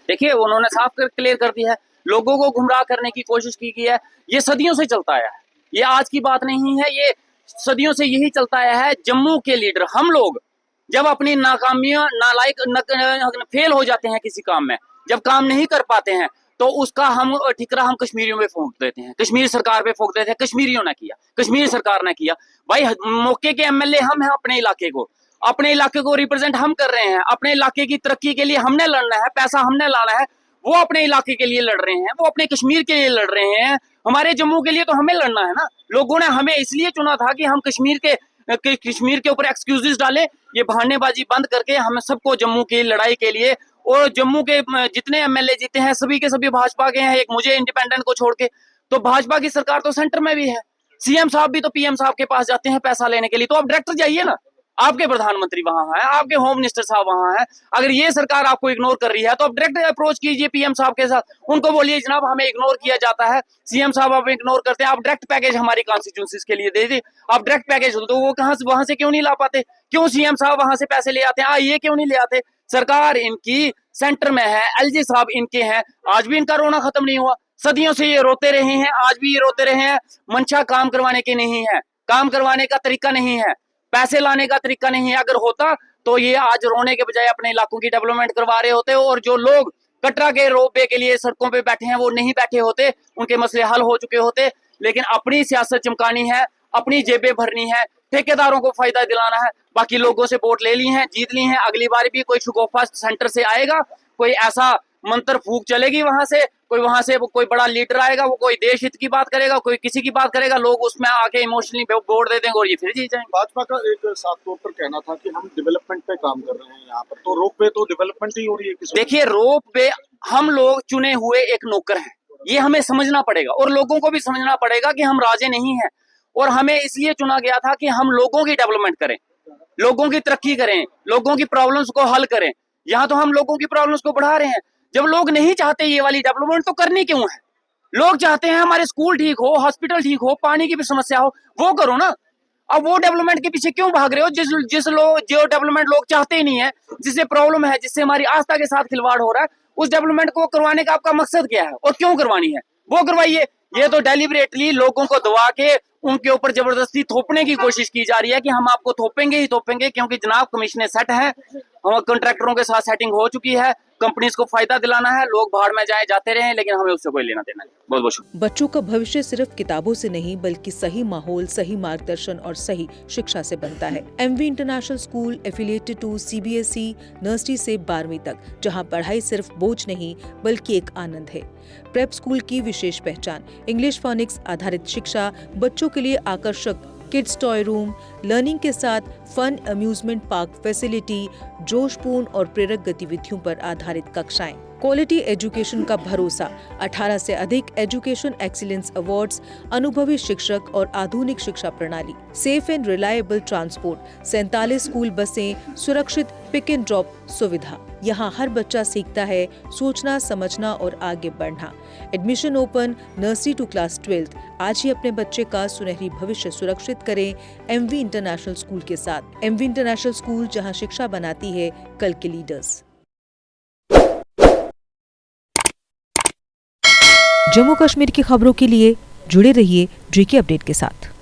देखिए उन्होंने साफ कर क्लियर कर दिया है, लोगों को गुमराह करने की कोशिश की गई है। ये सदियों से चलता आया है, ये आज की बात नहीं है, ये सदियों से यही चलता आया है। जम्मू के लीडर हम लोग जब अपनी नाकामियां नालायक फेल हो जाते हैं किसी काम में, जब काम नहीं कर पाते हैं, तो उसका हम ठिकरा हम कश्मीरियों में फूंक देते हैं, कश्मीर सरकार पे फूंक देते हैं। कश्मीरियों ने किया, कश्मीर सरकार ने किया। भाई मौके के एमएलए हम हैं, अपने इलाके को रिप्रेजेंट हम कर रहे हैं, अपने इलाके की तरक्की के लिए हमने लड़ना है, पैसा हमने लाना है। वो अपने इलाके के लिए लड़ रहे हैं, वो अपने कश्मीर के लिए लड़ रहे हैं, हमारे जम्मू के लिए तो हमें लड़ना है ना। लोगों ने हमें इसलिए चुना था कि हम कश्मीर के ऊपर एक्सक्यूजेस डालें, ये बहानेबाजी बंद करके हम सबको जम्मू की लड़ाई के लिए। और जम्मू के जितने एमएलए जीते हैं सभी के सभी भाजपा के हैं, एक मुझे इंडिपेंडेंट को छोड़ के। तो भाजपा की सरकार तो सेंटर में भी है, सीएम साहब भी तो पीएम साहब के पास जाते हैं पैसा लेने के लिए। तो आप डायरेक्टर जाइए ना, आपके प्रधानमंत्री वहां है, आपके होम मिनिस्टर साहब वहां है। अगर ये सरकार आपको इग्नोर कर रही है तो आप डायरेक्ट अप्रोच कीजिए पीएम साहब के साथ, उनको बोलिए जनाब हमें इग्नोर किया जाता है, सीएम साहब आप इग्नोर करते हैं, आप डायरेक्ट पैकेज हमारी कॉन्स्टिट्यूंसीज के लिए दे दीजिए, आप डायरेक्ट पैकेज। तो वो कहां से वहां से क्यों नहीं ला पाते? क्यों सीएम साहब वहां से पैसे ले आते हैं? ये क्यों नहीं ले आते? सरकार इनकी सेंटर में है, एलजी साहब इनके हैं, आज भी इनका रोना खत्म नहीं हुआ। सदियों से ये रोते रहे हैं, आज भी ये रोते रहे हैं। मंशा काम करवाने की नहीं है, काम करवाने का तरीका नहीं है, पैसे लाने का तरीका नहीं है। अगर होता तो ये आज रोने के बजाय अपने इलाकों की डेवलपमेंट करवा रहे होते। और जो लोग कटरा के रोपवे के लिए सड़कों पे बैठे हैं वो नहीं बैठे होते, उनके मसले हल हो चुके होते। लेकिन अपनी सियासत चमकानी है, अपनी जेबें भरनी है, ठेकेदारों को फायदा दिलाना है। बाकी लोगों से वोट ले ली हैं, जीत ली हैं, अगली बार भी कोई शगुफा सेंटर से आएगा, कोई ऐसा मंत्र फूक चलेगी वहां से कोई बड़ा लीडर आएगा, वो कोई देश हित की बात करेगा, कोई किसी की बात करेगा, लोग उसमें आके इमोशनली वोट दे देंगे और ये फिर जीत जाएंगे। भाजपा का एक साफ तौर पर कहना था कि हम डेवलपमेंट पे काम कर रहे हैं यहाँ पर, तो रोप वे तो डेवलपमेंट ही हो रही है। देखिए रोप वे हम लोग चुने हुए एक नौकर हैं, ये हमें समझना पड़ेगा और लोगों को भी समझना पड़ेगा कि हम राजे नहीं हैं। और हमें इसलिए चुना गया था कि हम लोगों की डेवलपमेंट करें, लोगों की तरक्की करें, लोगों की प्रॉब्लम्स को हल करें। यहाँ तो हम लोगों की प्रॉब्लम्स को बढ़ा रहे हैं। जब लोग नहीं चाहते ये वाली डेवलपमेंट तो करनी क्यों है? लोग चाहते हैं हमारे स्कूल ठीक हो, हॉस्पिटल ठीक हो, पानी की भी समस्या हो, वो करो ना। अब वो डेवलपमेंट के पीछे क्यों भाग रहे हो जो डेवलपमेंट लोग चाहते ही नहीं है, जिससे प्रॉब्लम है, जिससे हमारी आस्था के साथ खिलवाड़ हो रहा है, उस डेवलपमेंट को करवाने का आपका मकसद क्या है और क्यों करवानी है? वो करवाइए। ये तो डेलिबरेटली लोगों को दबा के उनके ऊपर जबरदस्ती थोपने की कोशिश की जा रही है कि हम आपको थोपेंगे ही थोपेंगे, क्योंकि जनाब कमीशनें सेट है, कॉन्ट्रैक्टरों के साथ सेटिंग हो चुकी है, कंपनीज को फायदा दिलाना है, लोग भाड़ में जाते रहे, लेकिन हमें उससे कोई लेना देना नहीं। बहुत बहुत शुक्रिया। बच्चों का भविष्य सिर्फ किताबों से नहीं बल्कि सही माहौल, सही मार्गदर्शन और सही शिक्षा से बनता है। MV international school affiliated to CBSE nursery से 12वीं तक, जहां पढ़ाई सिर्फ बोझ नहीं बल्कि एक आनंद है। प्रेप स्कूल की विशेष पहचान इंग्लिश फोनिक्स आधारित शिक्षा, बच्चों के लिए आकर्षक किड्स टॉय रूम, लर्निंग के साथ फन अम्यूजमेंट पार्क फैसिलिटी, जोशपूर्ण और प्रेरक गतिविधियों पर आधारित कक्षाएं, क्वालिटी एजुकेशन का भरोसा, 18 से अधिक एजुकेशन एक्सीलेंस अवार्ड्स, अनुभवी शिक्षक और आधुनिक शिक्षा प्रणाली, safe and reliable transport, 47 school बसें, सुरक्षित पिक एंड ड्रॉप सुविधा। यहाँ हर बच्चा सीखता है सोचना, समझना और आगे बढ़ना। Admission open nursery to class 12। आज ही अपने बच्चे का सुनहरी भविष्य सुरक्षित करें एमवी इंटरनेशनल स्कूल के साथ। एमवी इंटरनेशनल स्कूल, जहाँ शिक्षा बनाती है कल के लीडर्स। जम्मू कश्मीर की खबरों के लिए जुड़े रहिए जेके अपडेट के साथ।